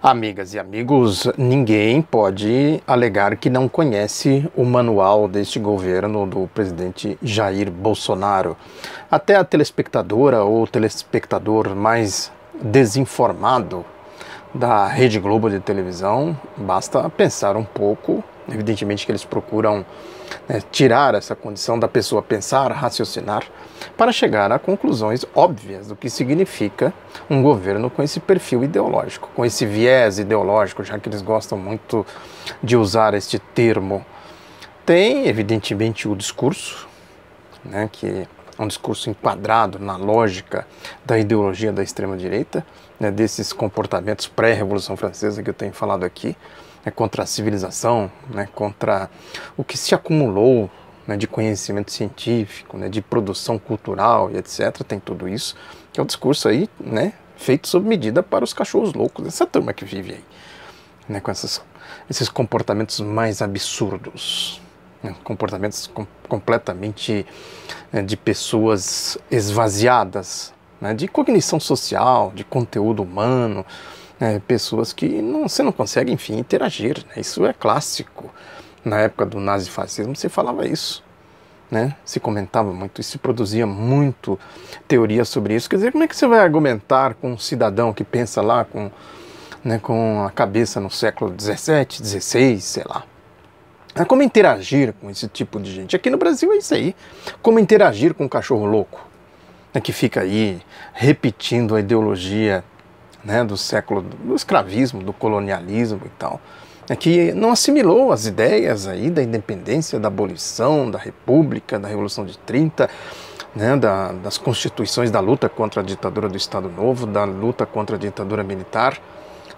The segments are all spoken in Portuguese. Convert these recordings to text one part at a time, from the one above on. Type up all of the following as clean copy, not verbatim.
Amigas e amigos, ninguém pode alegar que não conhece o manual deste governo do presidente Jair Bolsonaro. Até a telespectadora ou telespectador mais desinformado da Rede Globo de televisão, basta pensar um pouco. Evidentemente que eles procuram tirar essa condição da pessoa pensar, raciocinar, para chegar a conclusões óbvias do que significa um governo com esse perfil ideológico, com esse viés ideológico, já que eles gostam muito de usar este termo. Tem, evidentemente, o discurso, que é um discurso enquadrado na lógica da ideologia da extrema-direita, desses comportamentos pré-Revolução Francesa que eu tenho falado aqui, contra a civilização, contra o que se acumulou de conhecimento científico, de produção cultural e etc. Tem tudo isso, que é um discurso aí, feito sob medida para os cachorros loucos, essa turma que vive aí, com esses comportamentos mais absurdos, comportamentos completamente de pessoas esvaziadas, de cognição social, de conteúdo humano, pessoas que você não consegue, enfim, interagir. Isso é clássico. Na época do nazifascismo se falava isso, se comentava muito, e se produzia muito teoria sobre isso. Quer dizer, como é que você vai argumentar com um cidadão que pensa lá com a cabeça no século XVII, XVI, sei lá? Como interagir com esse tipo de gente? Aqui no Brasil é isso aí. Como interagir com um cachorro louco, que fica aí repetindo a ideologia do século do escravismo, do colonialismo e tal, que não assimilou as ideias aí da independência, da abolição, da república, da Revolução de 30, das constituições, da luta contra a ditadura do Estado Novo, da luta contra a ditadura militar,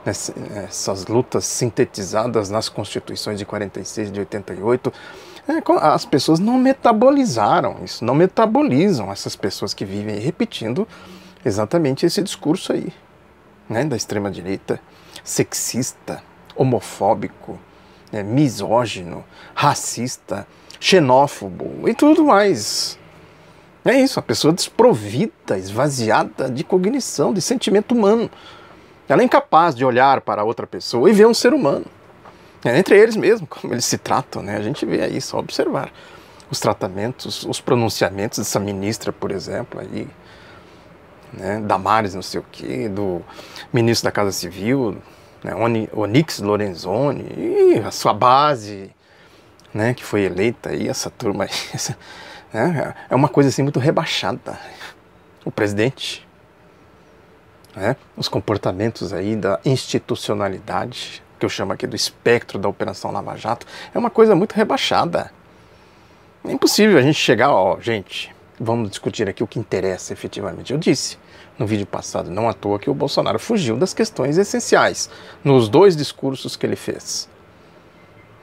essas lutas sintetizadas nas constituições de 46 e de 88, as pessoas não metabolizaram isso, não metabolizam essas pessoas que vivem repetindo exatamente esse discurso aí, da extrema-direita, sexista, homofóbico, misógino, racista, xenófobo e tudo mais. É isso, a pessoa desprovida, esvaziada de cognição, de sentimento humano. Ela é incapaz de olhar para outra pessoa e ver um ser humano. Entre eles mesmo, como eles se tratam, a gente vê aí, só observar os tratamentos, os pronunciamentos dessa ministra, por exemplo, aí, Damares não sei o quê, do ministro da Casa Civil, Onyx Lorenzoni, e a sua base, que foi eleita aí, essa turma aí, é uma coisa assim muito rebaixada. O presidente, os comportamentos aí da institucionalidade, que eu chamo aqui do espectro da Operação Lava Jato, é uma coisa muito rebaixada. É impossível a gente chegar, gente, vamos discutir aqui o que interessa efetivamente. Eu disse no vídeo passado, não à toa, que o Bolsonaro fugiu das questões essenciais nos dois discursos que ele fez,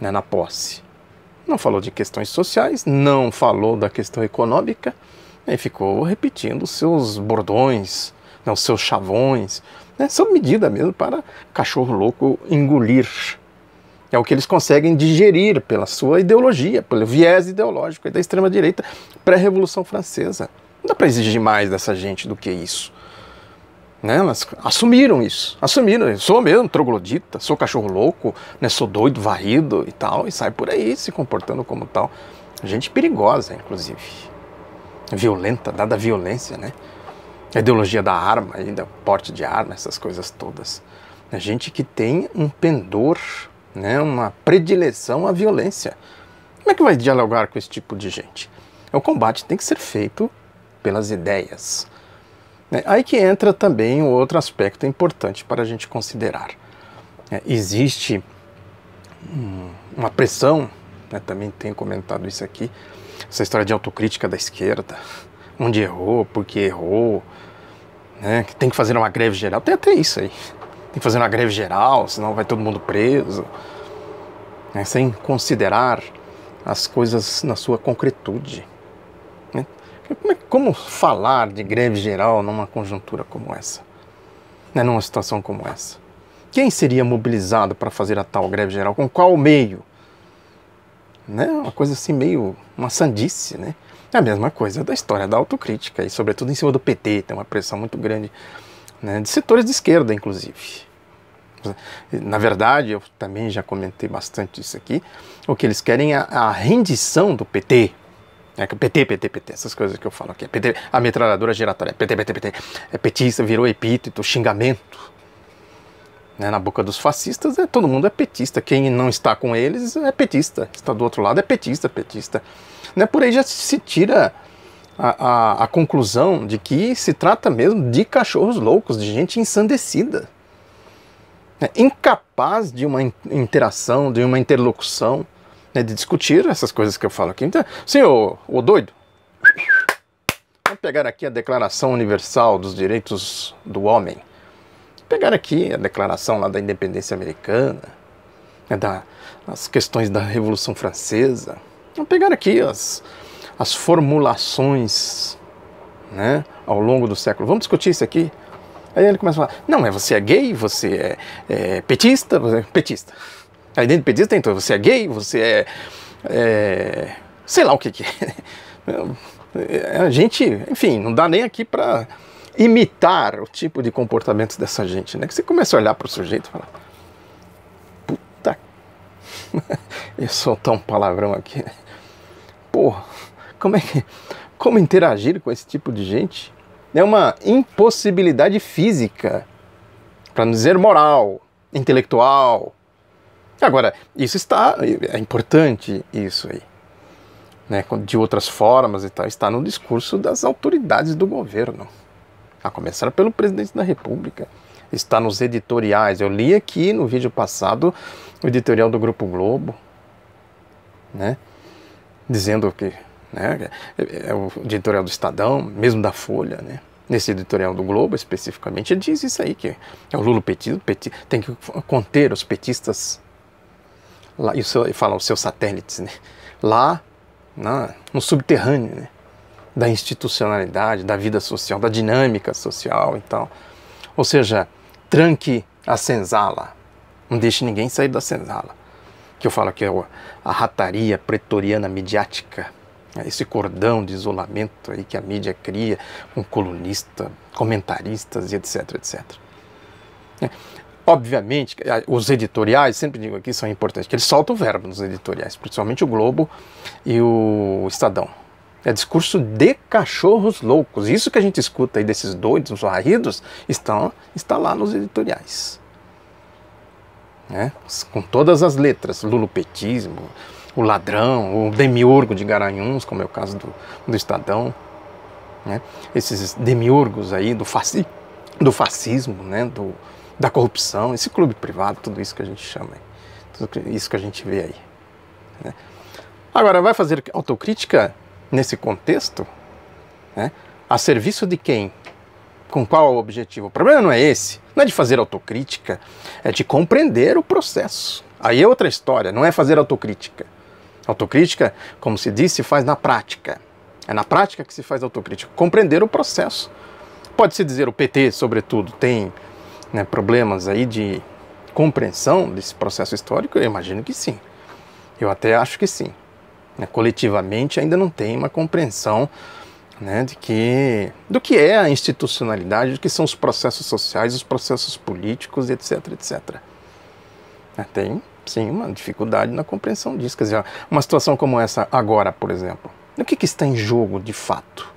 na posse. Não falou de questões sociais, não falou da questão econômica, e ficou repetindo os seus bordões, os seus chavões, sob medida mesmo para cachorro louco engolir. É o que eles conseguem digerir pela sua ideologia, pelo viés ideológico da extrema-direita pré-Revolução Francesa. Não dá para exigir mais dessa gente do que isso. Elas assumiram isso, assumiram. Eu sou mesmo troglodita, sou cachorro louco, sou doido, varrido e tal, e sai por aí se comportando como tal. Gente perigosa, inclusive. Violenta, dada a violência, a ideologia da arma, da porte de arma, essas coisas todas. Gente que tem um pendor, uma predileção à violência. Como é que vai dialogar com esse tipo de gente? O combate tem que ser feito pelas ideias. Aí que entra também um outro aspecto importante para a gente considerar. Existe uma pressão, também tenho comentado isso aqui, essa história de autocrítica da esquerda, onde errou, porque errou, que tem que fazer uma greve geral. Tem até isso aí. Tem que fazer uma greve geral, senão vai todo mundo preso. Sem considerar as coisas na sua concretude. Como falar de greve geral numa conjuntura como essa? Numa situação como essa? Quem seria mobilizado para fazer a tal greve geral? Com qual meio? Uma coisa assim meio uma sandice, É a mesma coisa da história da autocrítica, e sobretudo em cima do PT, tem uma pressão muito grande, de setores de esquerda, inclusive. Na verdade, eu também já comentei bastante isso aqui, o que eles querem é a rendição do PT. PT, essas coisas que eu falo aqui. PT, a metralhadora giratória, PT. É petista, virou epíteto, xingamento. Na boca dos fascistas, todo mundo é petista. Quem não está com eles é petista. Está do outro lado é petista. Por aí já se tira a conclusão de que se trata mesmo de cachorros loucos, de gente ensandecida. Incapaz de uma interação, de uma interlocução, de discutir essas coisas que eu falo aqui. Então, senhor, ô doido, vamos pegar aqui a Declaração Universal dos Direitos do Homem. Pegar aqui a declaração lá da independência americana, as questões da Revolução Francesa. Vamos pegar aqui as formulações, ao longo do século. Vamos discutir isso aqui. Aí ele começa a falar, não, você é gay, você é petista, Aí dentro de petista, então, você é gay, você sei lá o que é. A gente, enfim, não dá nem aqui para imitar o tipo de comportamento dessa gente, Que você começa a olhar para o sujeito e fala, puta, eu soltar um palavrão aqui, porra, como interagir com esse tipo de gente? É uma impossibilidade física, para não dizer moral, intelectual. Agora, é importante isso aí, de outras formas e tal, está no discurso das autoridades do governo, a começar pelo presidente da República, está nos editoriais. Eu li aqui no vídeo passado o editorial do Grupo Globo, dizendo que é o editorial do Estadão, mesmo da Folha, Nesse editorial do Globo, especificamente, ele diz isso aí, que é o Lula petista, tem que conter os petistas, lá, e fala os seus satélites, lá no subterrâneo, da institucionalidade, da vida social, da dinâmica social e tal. Ou seja, tranque a senzala, não deixe ninguém sair da senzala, que eu falo que é a rataria pretoriana midiática, esse cordão de isolamento aí que a mídia cria com colunista, comentaristas e etc, etc. Obviamente, os editoriais, sempre digo aqui, são importantes, que eles soltam o verbo nos editoriais, principalmente o Globo e o Estadão. É discurso de cachorros loucos. Isso que a gente escuta aí desses doidos, os varridos, está lá nos editoriais. Com todas as letras, lulopetismo, o ladrão, o demiurgo de Garanhuns, como é o caso do Estadão, esses demiurgos aí do fascismo, da corrupção, esse clube privado, tudo isso que a gente chama, tudo isso que a gente vê aí. Agora, vai fazer autocrítica nesse contexto? A serviço de quem? Com qual objetivo? O problema não é esse, não é de fazer autocrítica, é de compreender o processo. Aí é outra história, não é fazer autocrítica. Autocrítica, como se diz, se faz na prática. É na prática que se faz autocrítica. Compreender o processo. Pode-se dizer, o PT, sobretudo, tem problemas aí de compreensão desse processo histórico? Eu imagino que sim. Eu até acho que sim. Coletivamente ainda não tem uma compreensão do que é a institucionalidade, do que são os processos sociais, os processos políticos, etc, etc. Tem, sim, uma dificuldade na compreensão disso. Quer dizer, uma situação como essa agora, por exemplo, o que está em jogo de fato?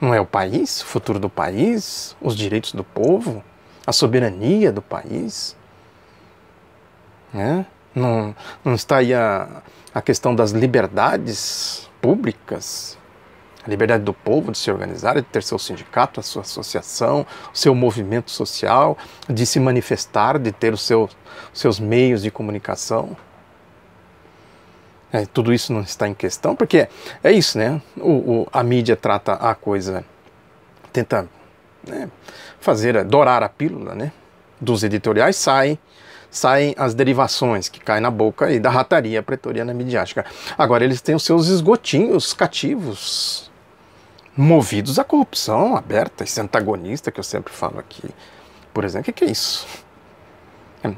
Não é o país, o futuro do país, os direitos do povo, a soberania do país? Não está aí a questão das liberdades públicas, a liberdade do povo de se organizar, de ter seu sindicato, a sua associação, o seu movimento social, de se manifestar, de ter os seus meios de comunicação? Tudo isso não está em questão, porque é isso, a mídia trata a coisa, tenta dourar a pílula, dos editoriais, saem as derivações que caem na boca aí da rataria pretoriana midiática. Agora eles têm os seus esgotinhos cativos, movidos à corrupção aberta, esse antagonista que eu sempre falo aqui. Por exemplo, o que é isso?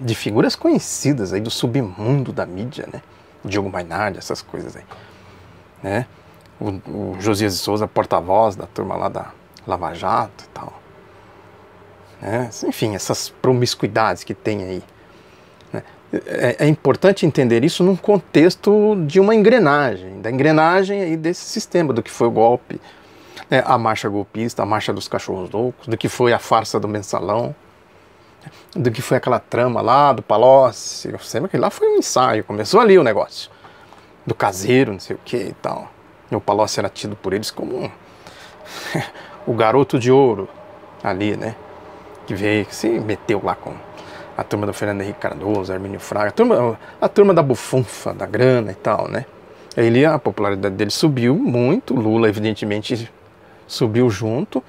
De figuras conhecidas aí do submundo da mídia, Diogo Mainardi, essas coisas aí. O Josias de Souza, porta-voz da turma lá da Lava Jato e tal. né? Enfim, essas promiscuidades que tem aí, né? É importante entender isso num contexto de uma engrenagem, da engrenagem aí desse sistema, do que foi o golpe, né? A marcha golpista, a marcha dos cachorros loucos, do que foi a farsa do mensalão, do que foi aquela trama lá do Palocci. Sempre que lá foi um ensaio, começou ali o negócio do caseiro, não sei o que e tal. E o Palocci era tido por eles como o garoto de ouro ali, né? Que veio, que se meteu lá com a turma do Fernando Henrique Cardoso, Hermínio Fraga, a turma da bufunfa, da grana e tal, né? Aí a popularidade dele subiu muito, Lula evidentemente subiu junto,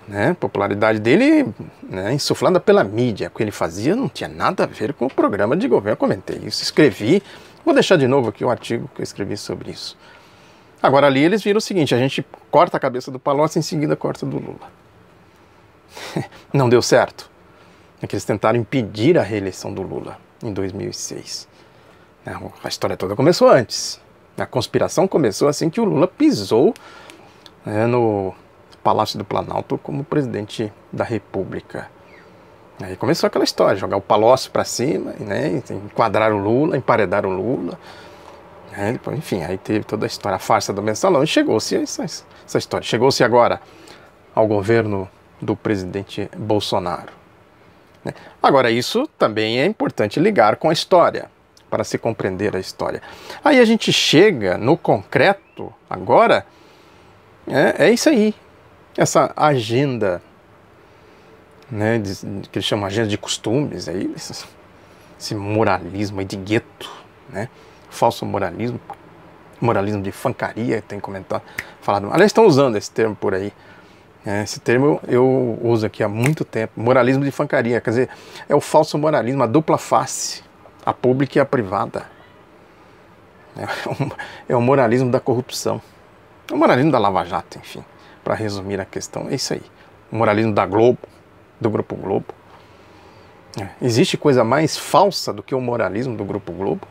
né? A popularidade dele, né, insuflada pela mídia, o que ele fazia não tinha nada a ver com o programa de governo. Eu comentei isso, escrevi, vou deixar de novo aqui o artigo que eu escrevi sobre isso. Agora ali eles viram o seguinte, a gente corta a cabeça do Palocci e em seguida corta do Lula. Não deu certo. É que eles tentaram impedir a reeleição do Lula em 2006. A história toda começou antes. A conspiração começou assim que o Lula pisou, né, no Palácio do Planalto como presidente da República. Aí começou aquela história, jogar o Palocci para cima, né, enquadrar o Lula, emparedar o Lula. Depois, enfim, aí teve toda a história, a farsa do mensalão, e chegou-se a essa história. Chegou-se agora ao governo do presidente Bolsonaro. Agora, isso também é importante ligar com a história, para se compreender a história. Aí a gente chega no concreto, agora, é isso aí, essa agenda, né, que eles chamam de agenda de costumes, aí, esse moralismo aí de gueto, né, falso moralismo, moralismo de fancaria, tem comentado, falado, aliás, estão usando esse termo por aí. Esse termo eu uso aqui há muito tempo, moralismo de fancaria, quer dizer, é o falso moralismo, a dupla face, a pública e a privada. É o moralismo da corrupção, é o moralismo da Lava Jato, enfim, para resumir a questão, é isso aí. O moralismo da Globo, do Grupo Globo. Existe coisa mais falsa do que o moralismo do Grupo Globo?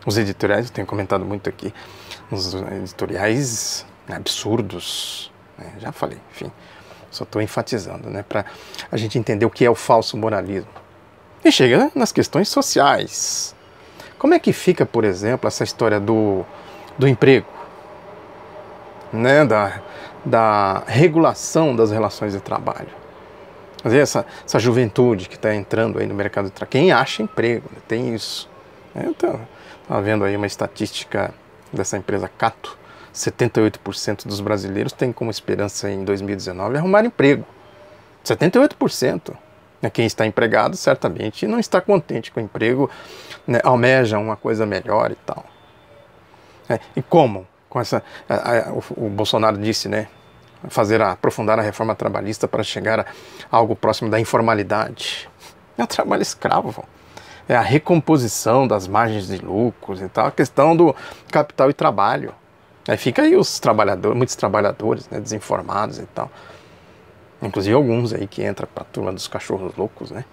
Os editoriais, eu tenho comentado muito aqui, os editoriais absurdos, né? Já falei, enfim. Só estou enfatizando, né, para a gente entender o que é o falso moralismo. E chega nas questões sociais. Como é que fica, por exemplo, essa história do emprego, né, da regulação das relações de trabalho? Quer dizer, essa juventude que está entrando aí no mercado de trabalho, quem acha emprego, né, tem isso. Eu estava vendo aí uma estatística dessa empresa Cato, 78% dos brasileiros têm como esperança em 2019 arrumar emprego. 78%. Quem está empregado certamente não está contente com o emprego, né, almeja uma coisa melhor e tal. E como? Com essa, o Bolsonaro disse, né, aprofundar a reforma trabalhista para chegar a algo próximo da informalidade. É o trabalho escravo. É a recomposição das margens de lucros e tal, a questão do capital e trabalho. Aí fica aí os trabalhadores, muitos trabalhadores, né, desinformados e tal. Inclusive alguns aí que entram para a turma dos cachorros loucos, né?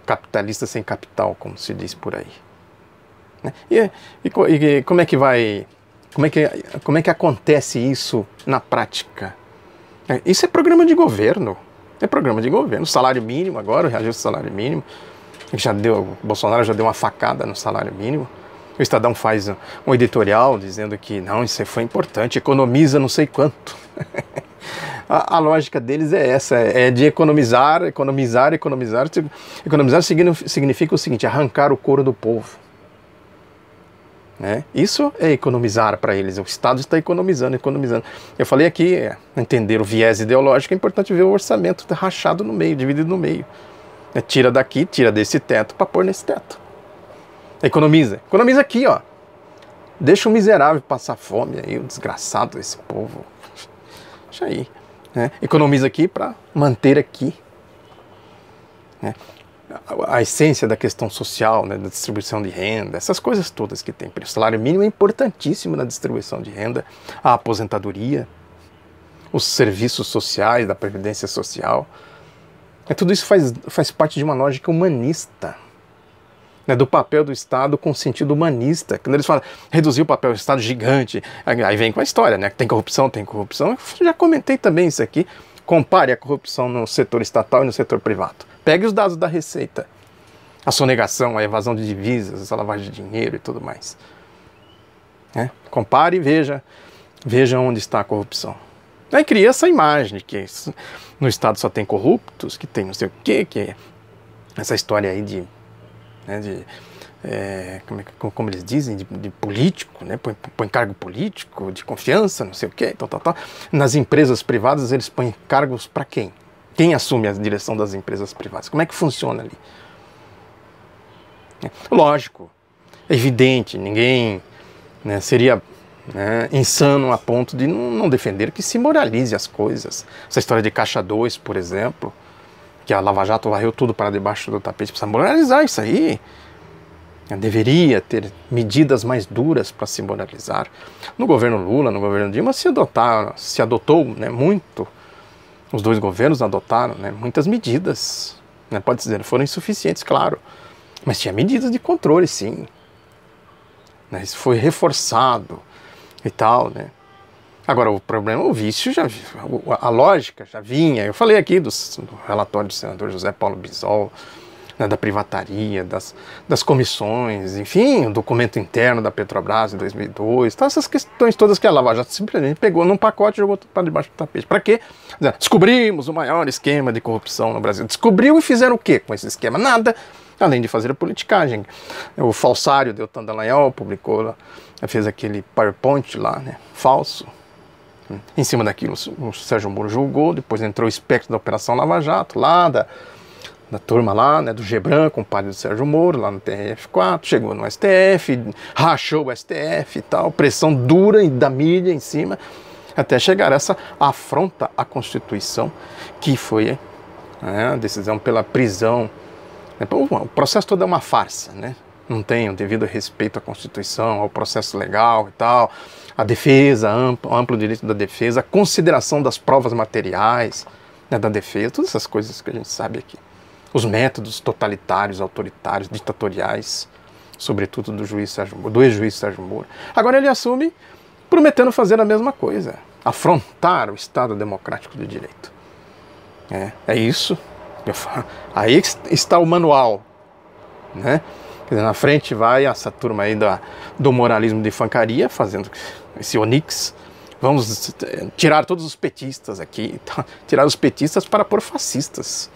Capitalistas sem capital, como se diz por aí. E como é que vai... Como é que acontece isso na prática? Isso é programa de governo. É programa de governo. O salário mínimo agora, o reajuste do salário mínimo. O Bolsonaro já deu uma facada no salário mínimo. O Estadão faz um editorial dizendo que não, isso foi importante, economiza não sei quanto. A lógica deles é essa, é de economizar. Economizar significa o seguinte, arrancar o couro do povo. Isso é economizar para eles, o Estado está economizando. Eu falei aqui, entender o viés ideológico, é importante ver o orçamento rachado no meio, dividido no meio. Tira daqui, tira desse teto para pôr nesse teto. Economiza aqui, ó. Deixa o miserável passar fome aí, o desgraçado desse povo. Deixa aí. Economiza aqui para manter aqui. A essência da questão social, né, da distribuição de renda, essas coisas todas que tem. O salário mínimo é importantíssimo na distribuição de renda, a aposentadoria, os serviços sociais, da previdência social. Tudo isso faz parte de uma lógica humanista, né, do papel do Estado com sentido humanista. Quando eles falam reduzir o papel do Estado gigante, aí vem com a história, né, que tem corrupção. Eu já comentei também isso aqui. Compare a corrupção no setor estatal e no setor privado. Pegue os dados da Receita. A sonegação, a evasão de divisas, a lavagem de dinheiro e tudo mais. Compare e veja onde está a corrupção. Aí cria essa imagem de que no Estado só tem corruptos, que tem não sei o quê, que essa história aí como eles dizem, de político, né? Põe cargo político, de confiança, não sei o quê, tal. Nas empresas privadas eles põem cargos para quem? Quem assume a direção das empresas privadas? Como é que funciona ali? Lógico, é evidente, ninguém, né, seria, né, insano a ponto de não defender que se moralize as coisas. Essa história de Caixa 2, por exemplo, que a Lava Jato varreu tudo para debaixo do tapete, precisa moralizar isso aí. Deveria ter medidas mais duras para se moralizar. No governo Lula, no governo Dilma, se adotou, né, muito. Os dois governos adotaram, né, muitas medidas. Né, pode dizer, foram insuficientes, claro. Mas tinha medidas de controle, sim. Né, isso foi reforçado e tal, né. Agora, o problema, o vício a lógica já vinha. Eu falei aqui do relatório do senador José Paulo Bisol, né, da privataria, das comissões, enfim, o documento interno da Petrobras em 2002, tá, essas questões todas que a Lava Jato simplesmente pegou num pacote e jogou para debaixo do tapete. Para quê? Descobrimos o maior esquema de corrupção no Brasil. Descobriu e fizeram o quê com esse esquema? Nada, além de fazer a politicagem. O falsário Deltan Dallagnol publicou lá, fez aquele PowerPoint lá, né, falso. Em cima daquilo o Sérgio Moro julgou, depois entrou o espectro da Operação Lava Jato, lá da turma lá, né, do Gebran, compadre do Sérgio Moro, lá no TRF4, chegou no STF, rachou o STF e tal, pressão dura da mídia em cima, até chegar essa afronta à Constituição, que foi, né, a decisão pela prisão. O processo todo é uma farsa, né? Não tem o devido respeito à Constituição, ao processo legal e tal, a defesa, amplo direito da defesa, a consideração das provas materiais, né, da defesa, todas essas coisas que a gente sabe aqui. Os métodos totalitários, autoritários, ditatoriais, sobretudo do ex-juiz Sérgio Moro. Agora ele assume prometendo fazer a mesma coisa, afrontar o Estado democrático de direito. É isso. Aí está o manual, né? Quer dizer, na frente vai essa turma aí do moralismo de fancaria, fazendo esse onix. Vamos tirar todos os petistas aqui, tirar os petistas para pôr fascistas.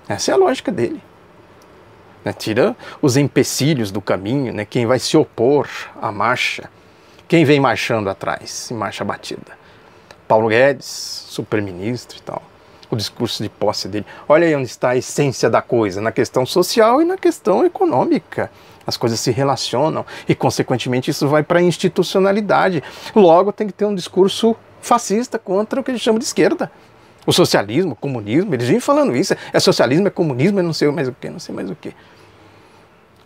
Essa é a lógica dele. Né? Tira os empecilhos do caminho, né? Quem vai se opor à marcha, quem vem marchando atrás, em marcha batida. Paulo Guedes, super-ministro e tal. O discurso de posse dele. Olha aí onde está a essência da coisa, na questão social e na questão econômica. As coisas se relacionam e, consequentemente, isso vai para a institucionalidade. Logo, tem que ter um discurso fascista contra o que a gente chama de esquerda. O socialismo, o comunismo, eles vêm falando isso. É socialismo, é comunismo, é não sei mais o que, não sei mais o que.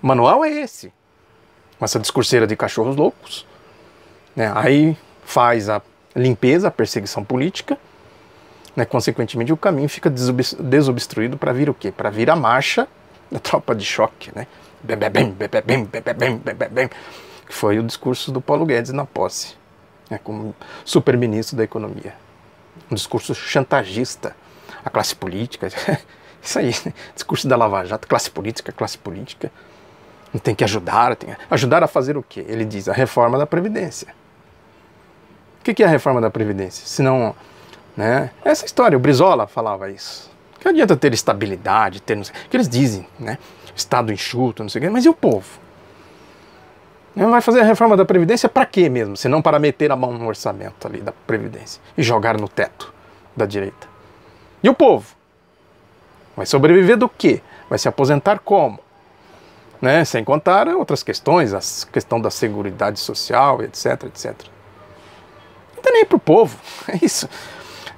O manual é esse. Essa discurseira de cachorros loucos. Né? Aí faz a limpeza, a perseguição política. Né? Consequentemente, o caminho fica desobstruído para vir o quê? Para vir a marcha da tropa de choque. Né? Que foi o discurso do Paulo Guedes na posse, né? Como super-ministro da Economia. Um discurso chantagista à classe política. Isso aí, né? Discurso da Lava Jato, classe política. Tem que ajudar a fazer o quê? Ele diz a reforma da Previdência. O que é a reforma da Previdência? Senão, né? Essa história, o Brizola falava isso. Que adianta ter estabilidade, ter não sei, que eles dizem, né? Estado enxuto, não sei o quê, mas e o povo? Vai fazer a reforma da Previdência para quê mesmo? Se não para meter a mão no orçamento ali da Previdência e jogar no teto da direita. E o povo? Vai sobreviver do quê? Vai se aposentar como? Né? Sem contar outras questões, a questão da seguridade social, etc, etc. Não tem nem para o povo, é isso.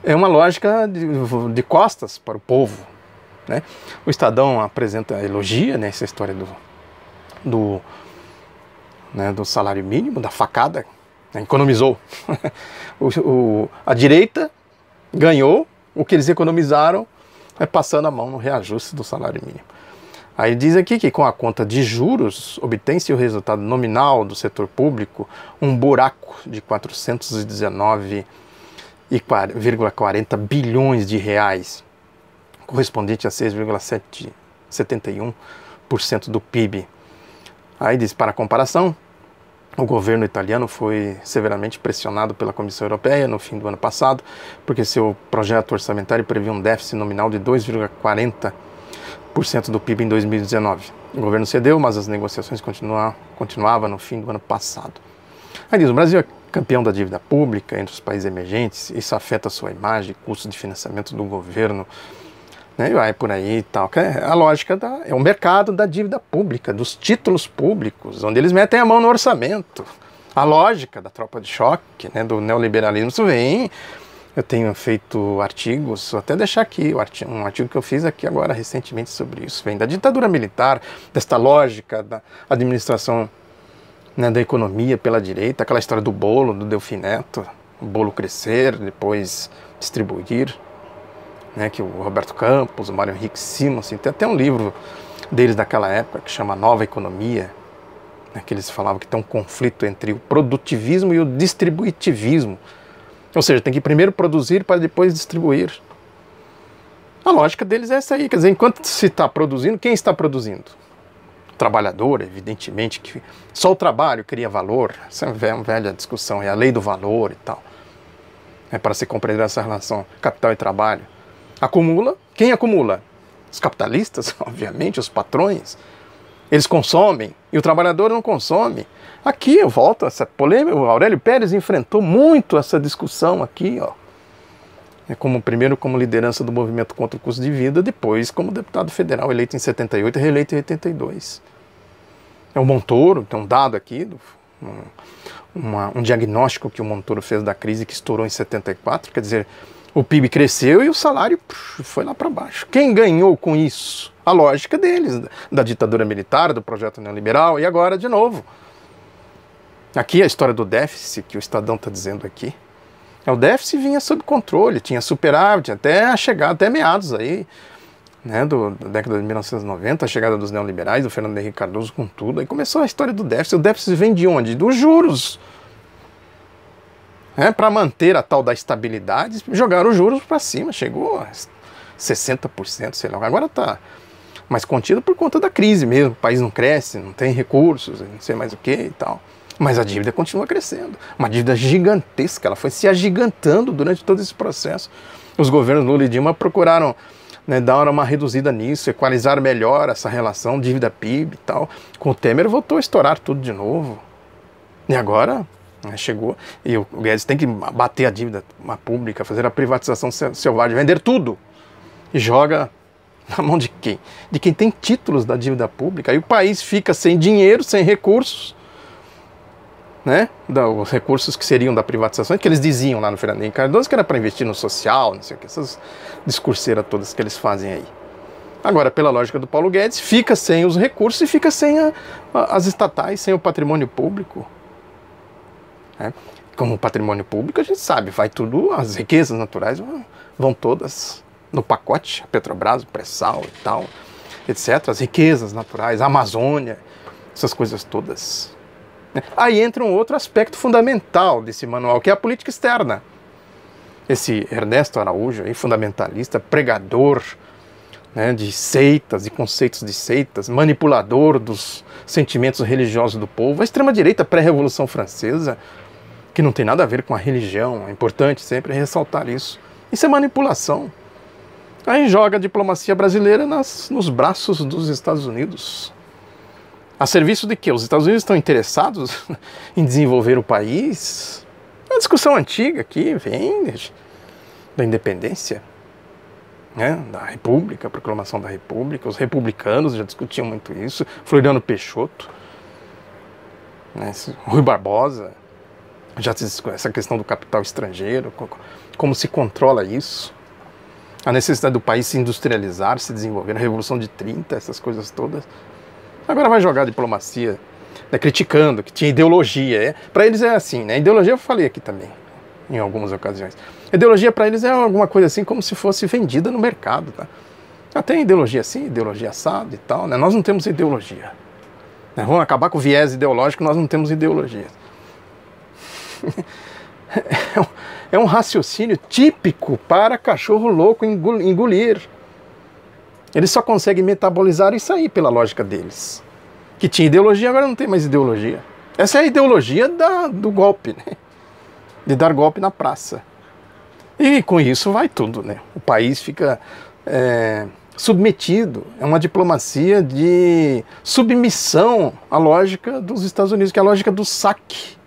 É uma lógica de costas para o povo. Né? O Estadão elogia, né, essa história do salário mínimo, da facada, né, economizou. A direita ganhou o que eles economizaram, passando a mão no reajuste do salário mínimo. Aí diz aqui que com a conta de juros obtém-se o resultado nominal do setor público, um buraco de 419 6,40 bilhões de reais, correspondente a 6,71% do PIB. Aí diz, para comparação, o governo italiano foi severamente pressionado pela Comissão Europeia no fim do ano passado, porque seu projeto orçamentário previa um déficit nominal de 2,40% do PIB em 2019. O governo cedeu, mas as negociações continuavam no fim do ano passado. Aí diz, o Brasil é campeão da dívida pública entre os países emergentes, isso afeta a sua imagem, custo de financiamento do governo, né, e vai por aí e tal. A lógica é o mercado da dívida pública, dos títulos públicos, onde eles metem a mão no orçamento. A lógica da tropa de choque, né, do neoliberalismo, isso vem. Eu tenho feito artigos, vou até deixar aqui um artigo que eu fiz aqui agora recentemente sobre isso. Vem da ditadura militar, desta lógica da administração, né, da economia pela direita, aquela história do bolo, do Delfim Neto, o bolo crescer, depois distribuir. Né, que o Roberto Campos, o Mário Henrique Simonsen, tem até um livro deles daquela época que chama Nova Economia, né, que eles falavam que tem um conflito entre o produtivismo e o distributivismo. Ou seja, tem que primeiro produzir para depois distribuir. A lógica deles é essa aí, quer dizer, enquanto se está produzindo, quem está produzindo? O trabalhador, evidentemente, que só o trabalho cria valor. Essa é uma velha discussão, é a lei do valor e tal. É para se compreender essa relação capital e trabalho. Acumula. Quem acumula? Os capitalistas, obviamente, os patrões. Eles consomem e o trabalhador não consome. Aqui eu volto a essa polêmica. O Aurélio Pérez enfrentou muito essa discussão aqui, ó. Primeiro como liderança do movimento contra o custo de vida, depois como deputado federal eleito em 78 e reeleito em 82. É o Montoro, tem um dado aqui, um diagnóstico que o Montoro fez da crise que estourou em 74, quer dizer, o PIB cresceu e o salário foi lá para baixo. Quem ganhou com isso? A lógica deles, da ditadura militar, do projeto neoliberal, e agora de novo. Aqui a história do déficit, que o Estadão está dizendo aqui. O déficit vinha sob controle, tinha superávit até a chegada, até meados aí, né, da década de 1990, a chegada dos neoliberais, do Fernando Henrique Cardoso com tudo. Aí começou a história do déficit. O déficit vem de onde? Dos juros. Para manter a tal da estabilidade, jogaram os juros para cima, chegou a 60%, sei lá. Agora está mais contido por conta da crise mesmo. O país não cresce, não tem recursos, não sei mais o que e tal. Mas a dívida continua crescendo. Uma dívida gigantesca, ela foi se agigantando durante todo esse processo. Os governos Lula e Dilma procuraram, né, dar uma reduzida nisso, equalizar melhor essa relação dívida-PIB e tal. Com o Temer voltou a estourar tudo de novo. E agora chegou, e o Guedes tem que bater a dívida pública, fazer a privatização selvagem, vender tudo. E joga na mão de quem? De quem tem títulos da dívida pública. Aí o país fica sem dinheiro, sem recursos, né? Os recursos que seriam da privatização, que eles diziam lá no Fernando Henrique Cardoso que era para investir no social, não sei o que, essas discurseiras todas que eles fazem aí. Agora, pela lógica do Paulo Guedes, fica sem os recursos e fica sem as estatais, sem o patrimônio público. Como patrimônio público, a gente sabe, vai tudo, as riquezas naturais vão todas no pacote, a Petrobras, o pré-sal e tal, etc. As riquezas naturais, a Amazônia, essas coisas todas. Aí entra um outro aspecto fundamental desse manual, que é a política externa. Esse Ernesto Araújo, aí, fundamentalista, pregador, né, de seitas, de conceitos de seitas, manipulador dos sentimentos religiosos do povo, a extrema-direita pré-revolução francesa, que não tem nada a ver com a religião, é importante sempre ressaltar isso. Isso é manipulação. Aí joga a diplomacia brasileira nos braços dos Estados Unidos. A serviço de quê? Os Estados Unidos estão interessados em desenvolver o país? É uma discussão antiga aqui, vem da independência, né, da República, a proclamação da República. Os republicanos já discutiam muito isso. Floriano Peixoto, né, Rui Barbosa, já essa questão do capital estrangeiro, como se controla isso, a necessidade do país se industrializar, se desenvolver, a Revolução de 30, essas coisas todas. Agora vai jogar a diplomacia, né, criticando que tinha ideologia. Para eles é assim, né? Ideologia eu falei aqui também, em algumas ocasiões. Ideologia para eles é alguma coisa assim como se fosse vendida no mercado. Tá? Tem ideologia assim, ideologia assado e tal, né? Nós não temos ideologia. Né? Vamos acabar com o viés ideológico, nós não temos ideologia. É um raciocínio típico para cachorro louco engolir. Eles só conseguem metabolizar isso aí pela lógica deles. Que tinha ideologia, agora não tem mais ideologia. Essa é a ideologia do golpe, né? De dar golpe na praça. E com isso vai tudo, né? O país fica submetido. É uma diplomacia de submissão à lógica dos Estados Unidos, que é a lógica do saque.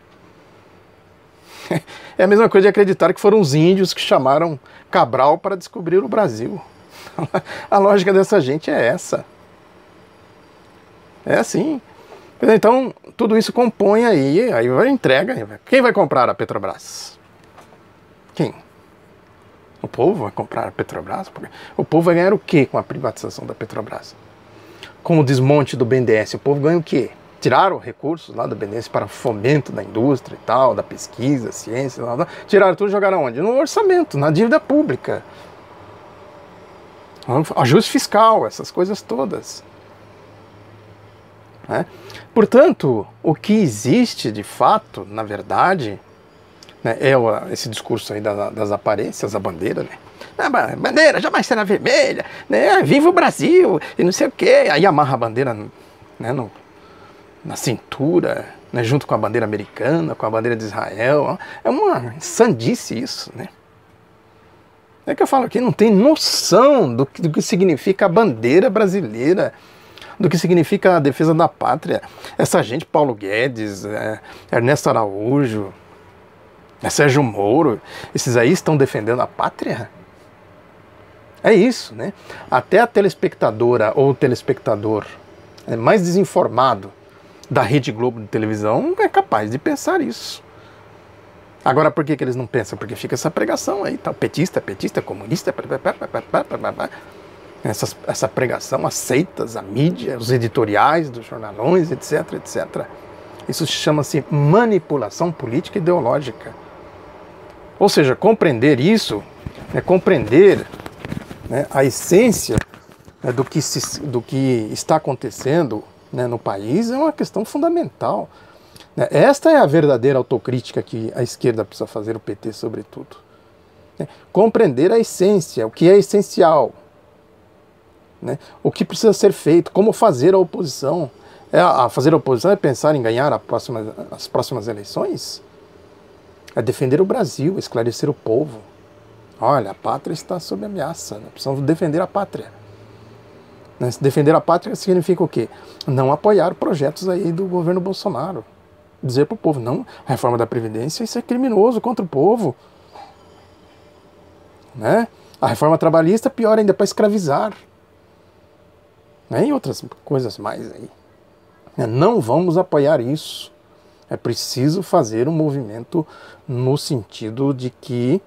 É a mesma coisa de acreditar que foram os índios que chamaram Cabral para descobrir o Brasil. A lógica dessa gente é essa. É assim. Então, tudo isso compõe aí vai entrega. Quem vai comprar a Petrobras? Quem? O povo vai comprar a Petrobras? O povo vai ganhar o quê com a privatização da Petrobras? Com o desmonte do BNDES, o povo ganha o quê? Tiraram recursos lá do BNDES para fomento da indústria e tal, da pesquisa, ciência, tiraram tudo e jogaram onde? No orçamento, na dívida pública. Ajuste fiscal, essas coisas todas. Né? Portanto, o que existe de fato, na verdade, né, é esse discurso aí das aparências, a bandeira, né? A bandeira jamais será vermelha, né? Viva o Brasil, e não sei o quê. Aí amarra a bandeira, né, na cintura, né, junto com a bandeira americana, com a bandeira de Israel. É uma sandice isso, né? É que eu falo aqui, não tem noção do que significa a bandeira brasileira, do que significa a defesa da pátria. Essa gente, Paulo Guedes, Ernesto Araújo, Sérgio Moro, esses aí estão defendendo a pátria? É isso, né? Até a telespectadora ou o telespectador mais desinformado da Rede Globo de televisão é capaz de pensar isso. Agora, por que eles não pensam? Porque fica essa pregação aí, tal, petista, comunista, essa pregação, as seitas, a mídia, os editoriais dos jornalões, etc, etc. Isso chama-se manipulação política ideológica. Ou seja, compreender isso, compreender, né, a essência, né, do que está acontecendo, né, no país é uma questão fundamental. Esta é a verdadeira autocrítica que a esquerda precisa fazer, o PT sobretudo. Compreender a essência, o que é essencial, né? O que precisa ser feito, como fazer a oposição. Fazer a oposição é pensar em ganhar as próximas eleições? É defender o Brasil, esclarecer o povo. Olha, a pátria está sob ameaça, né? Precisamos defender a pátria. Defender a pátria significa o quê? Não apoiar projetos aí do governo Bolsonaro. Dizer para o povo, não, a reforma da Previdência, isso é criminoso contra o povo. Né? A reforma trabalhista, pior ainda, para escravizar. Né? E outras coisas mais aí. Não vamos apoiar isso. É preciso fazer um movimento no sentido de que,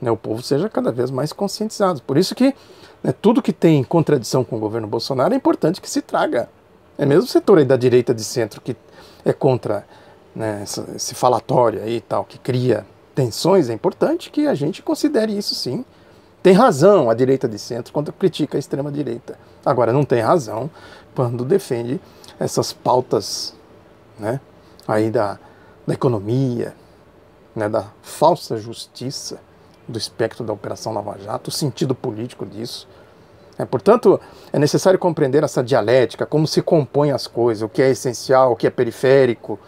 né, o povo seja cada vez mais conscientizado. Por isso que, né, tudo que tem contradição com o governo Bolsonaro é importante que se traga. É mesmo o setor aí da direita de centro que é contra, né, esse falatório aí e tal, que cria tensões, é importante que a gente considere isso sim. Tem razão a direita de centro quando critica a extrema-direita. Agora, não tem razão quando defende essas pautas, né, aí da economia, né, da falsa justiça, do espectro da Operação Lava Jato, o sentido político disso. Portanto, é necessário compreender essa dialética, como se compõem as coisas, o que é essencial, o que é periférico.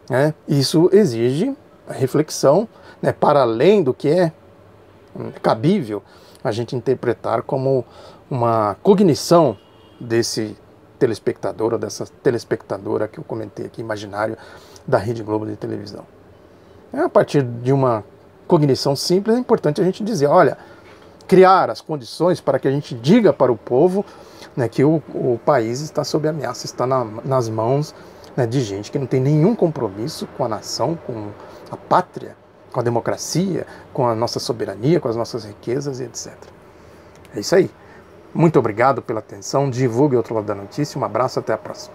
Né? Isso exige a reflexão, né, para além do que é cabível a gente interpretar como uma cognição desse telespectador ou dessa telespectadora que eu comentei aqui, imaginário, da Rede Globo de televisão. A partir de uma cognição simples, é importante a gente dizer, olha, criar as condições para que a gente diga para o povo, né, que o país está sob ameaça, está nas mãos, né, de gente que não tem nenhum compromisso com a nação, com a pátria, com a democracia, com a nossa soberania, com as nossas riquezas e etc. É isso aí. Muito obrigado pela atenção. Divulgue o Outro Lado da Notícia. Um abraço, até a próxima.